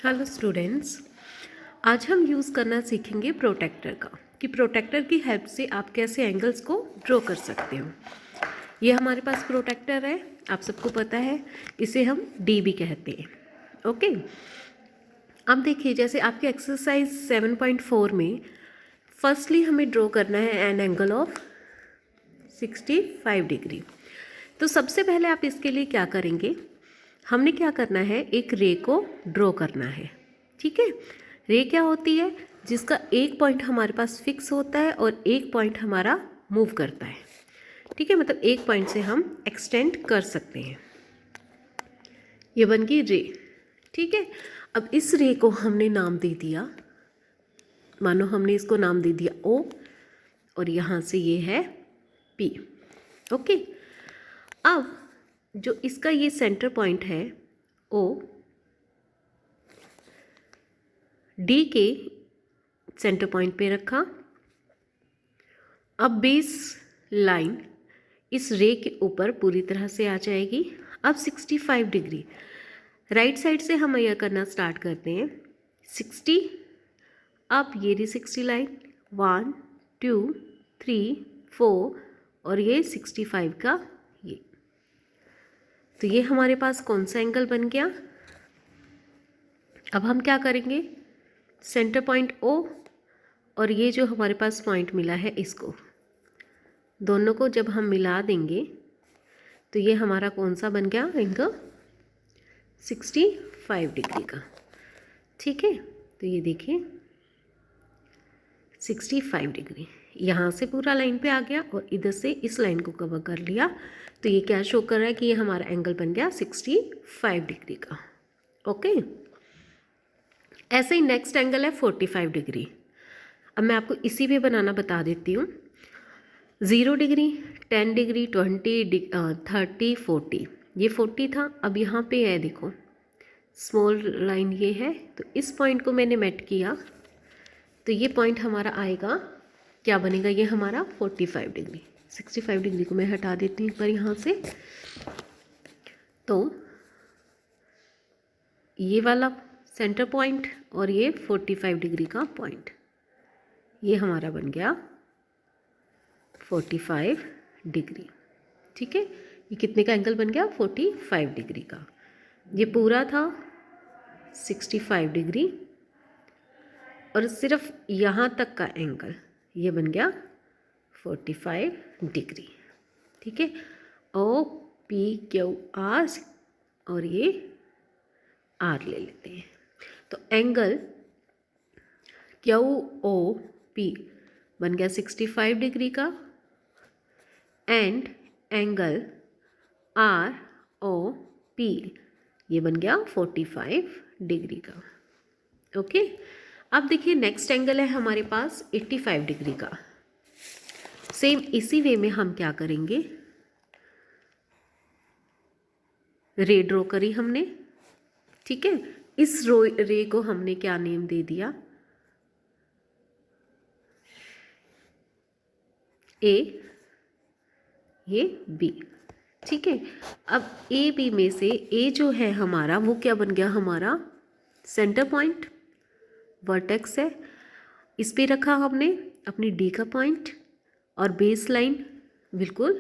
Hello students, आज हम use करना सीखेंगे प्रोटेक्टर का कि प्रोटेक्टर की हेल्प से आप कैसे एंगल्स को ड्रॉ कर सकते हो। ये हमारे पास प्रोटेक्टर है, आप सबको पता है, इसे हम डी भी कहते हैं। ओके, अब देखिए जैसे आपके एक्सरसाइज 7.4 में फर्स्टली हमें ड्रॉ करना है एन एंगल ऑफ 65 डिग्री। तो सबसे पहले आप इसके लिए क्या करेंगे, हमने क्या करना है, एक रे को ड्रॉ करना है। ठीक है, रे क्या होती है, जिसका एक पॉइंट हमारे पास फिक्स होता है और एक पॉइंट हमारा मूव करता है। ठीक है, मतलब एक पॉइंट से हम एक्सटेंड कर सकते हैं। ये बन गई रे। ठीक है, अब इस रे को हमने नाम दे दिया, मानो हमने इसको नाम दे दिया ओ, और यहाँ से ये है पी। ओके, अब जो इसका ये सेंटर पॉइंट है ओ, डी के सेंटर पॉइंट पे रखा। अब बेस लाइन इस रे के ऊपर पूरी तरह से आ जाएगी। अब 65 डिग्री राइट साइड से हम यह करना स्टार्ट करते हैं। 60, अब ये रही 60 लाइन, 1 2 3 4 और ये 65 का ये। तो ये हमारे पास कौन सा एंगल बन गया। अब हम क्या करेंगे, सेंटर पॉइंट ओ और ये जो हमारे पास पॉइंट मिला है, इसको दोनों को जब हम मिला देंगे तो ये हमारा कौन सा बन गया एंगल, 65 डिग्री का। ठीक है, तो ये देखिए 65 डिग्री यहाँ से पूरा लाइन पे आ गया और इधर से इस लाइन को कवर कर लिया। तो ये क्या शो कर रहा है कि ये हमारा एंगल बन गया 65 डिग्री का। ओके, ऐसे ही नेक्स्ट एंगल है 45 डिग्री। अब मैं आपको इसी पे बनाना बता देती हूँ। 0 डिग्री, 10 डिग्री, 20, 30, 40, ये 40 था। अब यहाँ पे है, देखो स्मॉल लाइन ये है, तो इस पॉइंट को मैंने मेट किया तो ये पॉइंट हमारा आएगा, क्या बनेगा, ये हमारा 45 डिग्री। 65 डिग्री को मैं हटा देती हूँ पर यहाँ से, तो ये वाला सेंटर पॉइंट और ये 45 डिग्री का पॉइंट, ये हमारा बन गया 45 डिग्री। ठीक है, ये कितने का एंगल बन गया, 45 डिग्री का। ये पूरा था 65 डिग्री और सिर्फ यहाँ तक का एंगल ये बन गया 45 डिग्री। ठीक है, ओ पी क्यू आर और ये आर ले लेते हैं। तो एंगल क्यू ओ पी बन गया 65 डिग्री का and angle R O P ये बन गया 45 डिग्री का। ओके, अब देखिए नेक्स्ट एंगल है हमारे पास 85 डिग्री का। सेम इसी वे में हम क्या करेंगे, रे ड्रॉ करी हमने। ठीक है, इस रे को हमने क्या नेम दे दिया, ए, ये बी। ठीक है, अब ए बी में से ए जो है हमारा वो क्या बन गया, हमारा सेंटर पॉइंट, वर्टेक्स है, इस पे रखा हमने अपनी डी का पॉइंट और बेस लाइन बिल्कुल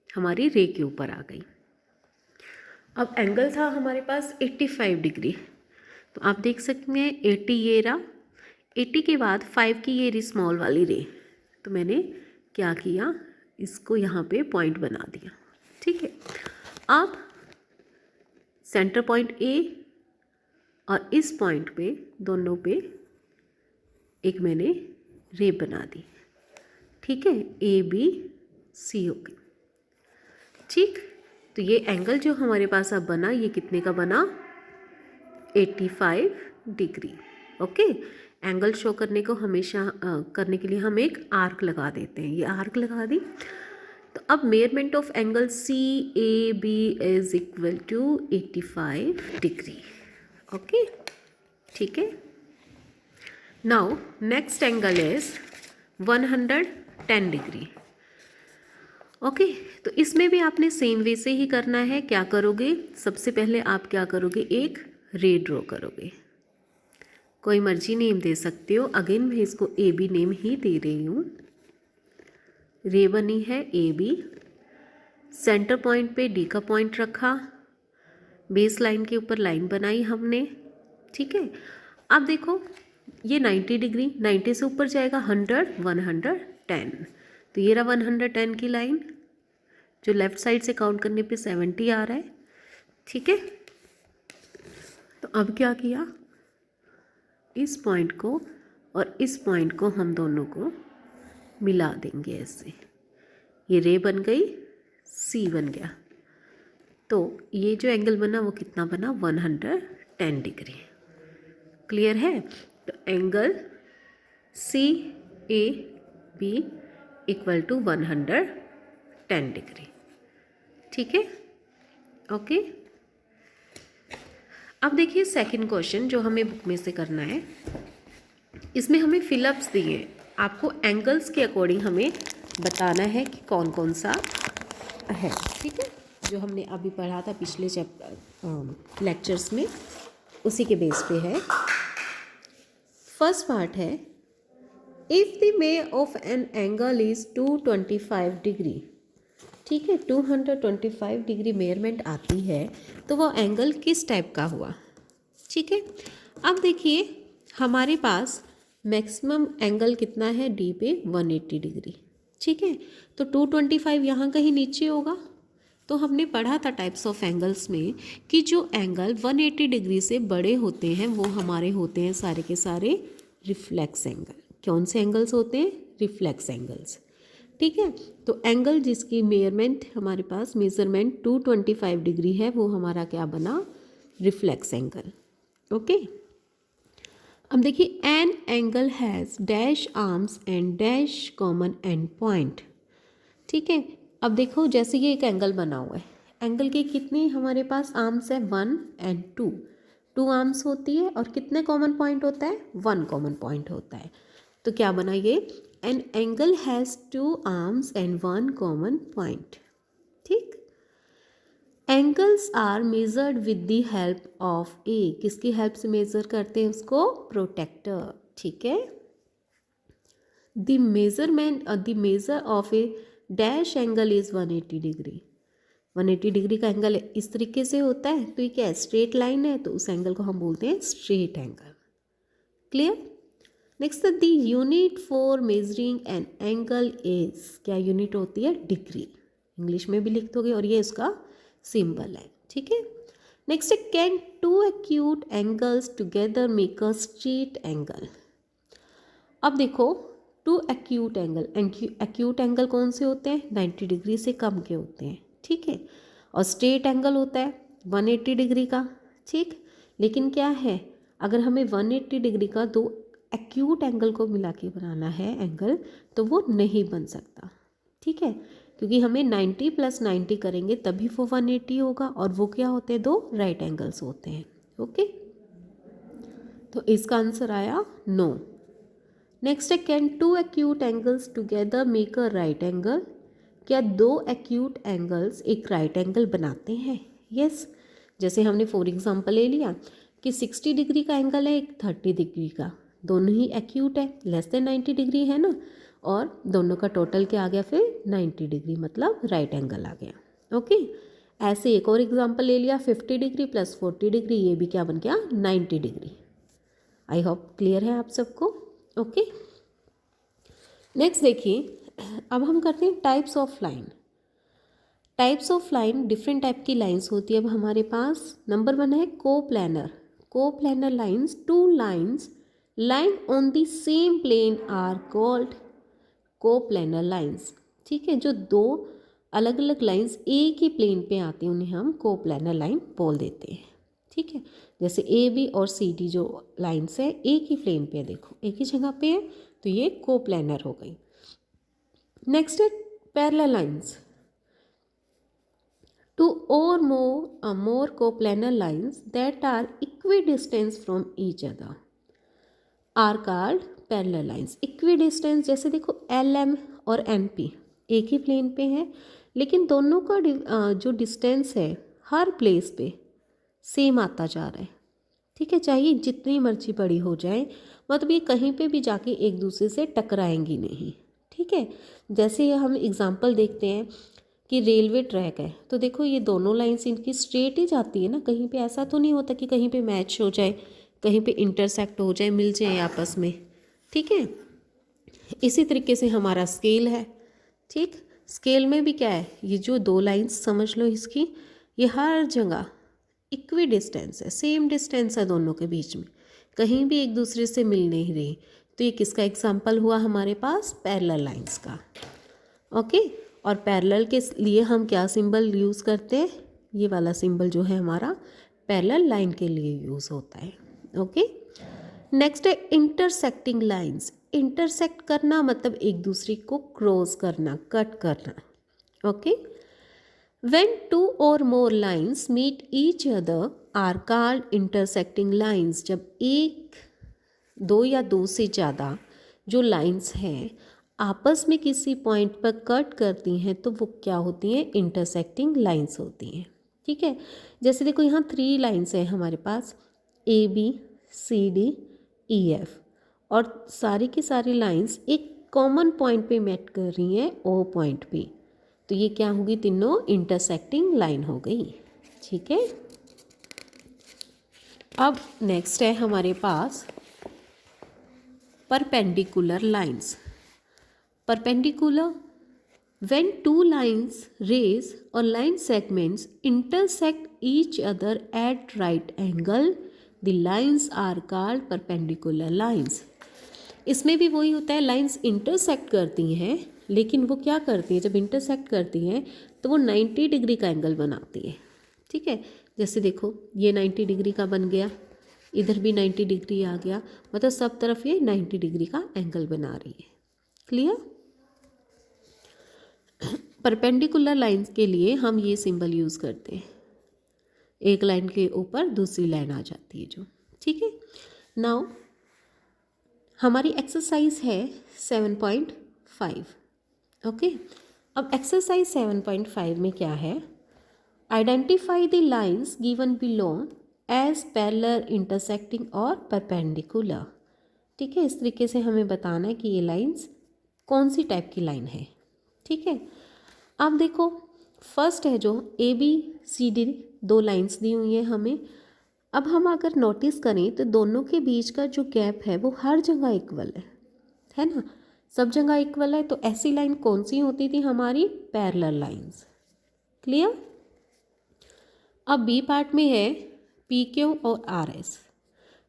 हमारी रे के ऊपर आ गई। अब एंगल था हमारे पास 85 डिग्री, तो आप देख सकते हैं 80 ये रहा, 80 के बाद 5 की ये रही स्मॉल वाली रे, तो मैंने क्या किया, इसको यहाँ पे पॉइंट बना दिया। ठीक है, अब सेंटर पॉइंट ए और इस पॉइंट पे दोनों पे एक मैंने रे बना दी। ठीक है, ए बी सी हो गई। ठीक, तो ये एंगल जो हमारे पास अब बना, ये कितने का बना, 85 डिग्री। ओके, एंगल शो करने को हमेशा करने के लिए हम एक आर्क लगा देते हैं, ये आर्क लगा दी। तो अब measurement of angle C A B is equal to 85 degree. Okay, ठीक है, now next angle is 110 degree. Okay, तो इसमें भी आपने सेम वे से ही करना है। क्या करोगे, सबसे पहले आप क्या करोगे, एक रे ड्रॉ करोगे। कोई मर्जी नेम दे सकते हो। अगेन मैं इसको ए बी नेम ही दे रही हूँ। रे बनी है ए बी, सेंटर पॉइंट पे डी का पॉइंट रखा, बेस लाइन के ऊपर लाइन बनाई हमने, ठीक है। अब देखो ये 90 डिग्री, 90 से ऊपर जाएगा 100, 110, तो ये रहा 110 की लाइन, जो लेफ्ट साइड से काउंट करने पे 70 आ रहा है, ठीक है। तो अब क्या किया, इस पॉइंट को और इस पॉइंट को हम दोनों को मिला देंगे ऐसे, ये रे बन गई, सी बन गया, तो ये जो एंगल बना वो कितना बना, 110 डिग्री। क्लियर है। तो angle C A B equal to 110 degree, ठीक है, ओके। अब देखिए सेकंड क्वेश्चन जो हमें बुक में से करना है, इसमें हमें फिलअप्स दिए, आपको एंगल्स के अकॉर्डिंग हमें बताना है कि कौन कौन सा है, ठीक है, जो हमने अभी पढ़ा था पिछले लेक्चर्स में, उसी के बेस पे है। फर्स्ट पार्ट है, if the may of an angle is 225 degree, ठीक है, 225 डिग्री मेजरमेंट आती है, तो वो एंगल किस टाइप का हुआ, ठीक है। अब देखिए हमारे पास मैक्सिमम एंगल कितना है डी पे, 180 डिग्री, ठीक है, तो 225 यहाँ कहीं नीचे होगा। तो हमने पढ़ा था टाइप्स ऑफ एंगल्स में कि जो एंगल 180 डिग्री से बड़े होते हैं वो हमारे होते हैं सारे के सारे रिफ्लेक्स एंगल। कौन से एंगल्स होते हैं, रिफ्लेक्स एंगल्स, ठीक है। तो एंगल जिसकी मेजरमेंट हमारे पास 225 डिग्री है वो हमारा क्या बना, रिफ्लेक्स एंगल, ओके। अब देखिए N angle has dash arms and dash common and point, ठीक है। अब देखो जैसे ये एक एंगल बना हुआ है, एंगल के कितने हमारे पास आर्म्स है, 1 एंड 2 आर्म्स होती है, और कितने कॉमन पॉइंट होता है, 1 कॉमन पॉइंट होता है। तो क्या बना ये, an angle has 2 arms and 1 common point, ठीक। Angles are measured with the help of a, किसकी हेल्प से मेजर करते हैं उसको, प्रोटेक्टर, ठीक है। The measure of A dash angle is 180 degree, 180 degree का एंगल इस तरीके से होता है, तो ये क्या है, स्ट्रेट लाइन है, तो उस एंगल को हम बोलते हैं straight angle, clear. Next the unit for measuring an angle is, क्या यूनिट होती है, डिग्री, इंग्लिश में भी लिख दोगे, और ये इसका सिंबल है, ठीक है। नेक्स्ट है, can 2 acute angles together make a straight angle. अब देखो 2 एक्यूट एंगल, एक्यूट एंगल कौन से होते हैं, 90 डिग्री से कम के होते हैं, ठीक है, और स्ट्रेट एंगल होता है 180 डिग्री का, ठीक। लेकिन क्या है, अगर हमें 180 डिग्री का 2 एक्यूट एंगल को मिला के बनाना है एंगल, तो वो नहीं बन सकता, ठीक है, क्योंकि हमें 90 + 90 करेंगे तभी वो 180 होगा, और वो क्या होते हैं, 2 राइट एंगल्स होते हैं, ओके। तो इसका आंसर आया नो। नेक्स्ट है, can 2 acute angles together make a right angle, क्या 2 एक्यूट एंगल्स एक राइट एंगल बनाते हैं, यस। जैसे हमने फॉर एग्जांपल ले लिया कि 60 डिग्री का एंगल है, एक 30 डिग्री का, दोनों ही एक्यूट है, लेस देन 90 डिग्री है ना, और दोनों का टोटल क्या आ गया फिर 90 डिग्री, मतलब राइट एंगल आ गया, ओके। ऐसे एक और एग्जांपल ले लिया, 50 डिग्री + 40 डिग्री, ये भी क्या बन गया, 90 डिग्री। आई होप क्लियर है आप सबको, ओके। नेक्स्ट देखिए, अब हम करते हैं types of line. Types of line, different type की लाइंस होती है। अब हमारे पास नंबर 1 है coplanar. Coplanar lines, 2 lines line on the same plane are called coplanar lines, ठीक है। जो 2 अलग अलग लाइंस एक ही प्लेन पे आती हैं उन्हें हम कोप्लैनर लाइन बोल देते हैं, ठीक है। जैसे ए बी और सी डी जो लाइन्स है एक ही प्लेन पे है, देखो एक ही जगह पे है, तो ये कोप्लैनर हो गई। नेक्स्ट है parallel lines, 2 or more coplanar lines that are equidistant from each other are called parallel lines. equidistant जैसे देखो LM और NP एक ही प्लेन पे है, लेकिन दोनों का जो डिस्टेंस है हर प्लेस पे सेम आता जा रहा है, ठीक है, चाहे जितनी मर्जी बड़ी हो जाए, मतलब ये कहीं पे भी जाके एक दूसरे से टकराएंगी नहीं। ठीक है, जैसे ये हम एग्जांपल देखते हैं कि रेलवे ट्रैक है, तो देखो ये दोनों लाइंस इनकी स्ट्रेट ही जाती है ना, कहीं पे ऐसा तो नहीं होता कि कहीं पे मैच हो जाए, कहीं पे इंटरसेक्ट हो जाए, मिल जाए आपस में। ठीक है, इसी तरीके से हमारा स्केल है। ठीक, स्केल में भी क्या है, ये जो दो लाइंस समझ लो इसकी, ये हर जगह इक्वी डिस्टेंस है, सेम डिस्टेंस है दोनों के बीच में, कहीं भी एक दूसरे से मिल नहीं रही। तो ये किसका एग्जाम्पल हुआ हमारे पास, पैरेलल लाइंस का। ओके, और पैरेलल के लिए हम क्या सिंबल यूज़ करते हैं, ये वाला सिंबल जो है हमारा पैरेलल लाइन के लिए यूज़ होता है। ओके, नेक्स्ट है इंटरसेक्टिंग लाइंस। इंटरसेक्ट करना मतलब एक दूसरे को क्रॉस करना, कट करना। ओके, व्हेन टू और more lines meet each other are called intersecting lines. जब एक, दो या दो से ज़्यादा जो लाइंस हैं आपस में किसी पॉइंट पर कट करती हैं तो वो क्या होती हैं, इंटरसेक्टिंग लाइंस होती हैं। ठीक है, जैसे देखो यहाँ 3 लाइंस हैं हमारे पास, ABCDEF, और सारी की सारी लाइंस एक कॉमन पॉइंट पे मेट कर रही हैं, O पॉइंट पे, तो ये क्या होगी, तीनों इंटरसेक्टिंग लाइन हो गई। ठीक है, अब नेक्स्ट है हमारे पास perpendicular lines. Perpendicular, when two lines rays or line segments intersect each other at right angle, the lines are called perpendicular lines. इसमें भी वही होता है, लाइंस इंटरसेक्ट करती हैं, लेकिन वो क्या करती हैं, जब इंटरसेक्ट करती हैं तो वो 90 डिग्री का एंगल बनाती है। ठीक है, जैसे देखो ये 90 डिग्री का बन गया, इधर भी 90 डिग्री आ गया, मतलब सब तरफ ये 90 डिग्री का एंगल बना रही है। क्लियर? परपेंडिकुलर लाइंस के लिए हम ये सिंबल यूज़ करते हैं, एक लाइन के ऊपर दूसरी लाइन आ जाती है जो। ठीक है, नाउ हमारी एक्सरसाइज है 7.5। ओके, अब एक्सरसाइज 7.5 में क्या है, identify the lines given below as parallel, intersecting और परपेंडिकुलर। ठीक है, इस तरीके से हमें बताना है कि ये लाइंस कौन सी टाइप की लाइन है। ठीक है, अब देखो फर्स्ट है जो ABCD, 2 लाइंस दी हुई हैं हमें। अब हम अगर नोटिस करें तो दोनों के बीच का जो गैप है वो हर जगह इक्वल है ना, सब जगह इक्वल है। तो ऐसी लाइन कौन सी होती थी हमारी, पैरेलल लाइंस। क्लियर? अब बी पार्ट में है PQ और RS।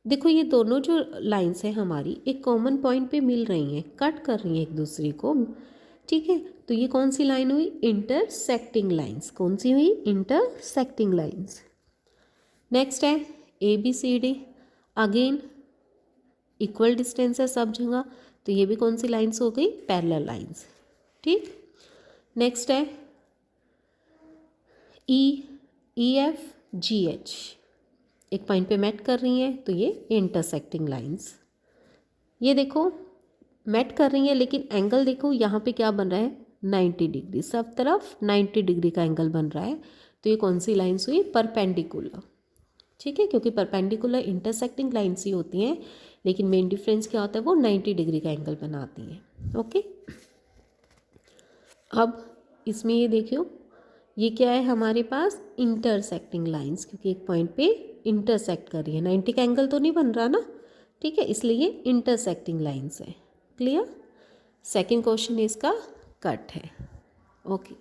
देखो ये दोनों जो लाइंस हैं हमारी एक कॉमन पॉइंट पे मिल रही हैं, कट कर रही हैं एक दूसरे को। ठीक है, तो ये कौन सी लाइन हुई, इंटरसेक्टिंग लाइंस। कौन सी हुई, इंटरसेक्टिंग लाइंस। नेक्स्ट है ABCD, अगेन इक्वल डिस्टेंस है सब जगह, तो ये भी कौन सी लाइंस हो गई, पैरेलल लाइंस। ठीक, नेक्स्ट है EFGH, एक पॉइंट पे मैट कर रही हैं, तो ये इंटरसेक्टिंग लाइंस। ये देखो मैट कर रही है, लेकिन एंगल देखो यहाँ पे क्या बन रहा है, 90 डिग्री, सब तरफ 90 डिग्री का एंगल बन रहा है। तो ये कौन सी लाइन्स हुई, परपेंडिकुलर। ठीक है, क्योंकि परपेंडिकुलर इंटरसेक्टिंग लाइन्स ही होती हैं, लेकिन मेन डिफरेंस क्या होता है, वो 90 डिग्री का एंगल बनाती हैं। ओके, अब इसमें ये देखियो, ये क्या है हमारे पास, इंटरसेक्टिंग लाइन्स, क्योंकि एक पॉइंट पे इंटरसेक्ट कर रही है, 90 का एंगल तो नहीं बन रहा ना। ठीक है, इसलिए इंटरसेक्टिंग लाइन्स है। क्लियर? सेकंड क्वेश्चन इसका कट है। ओके।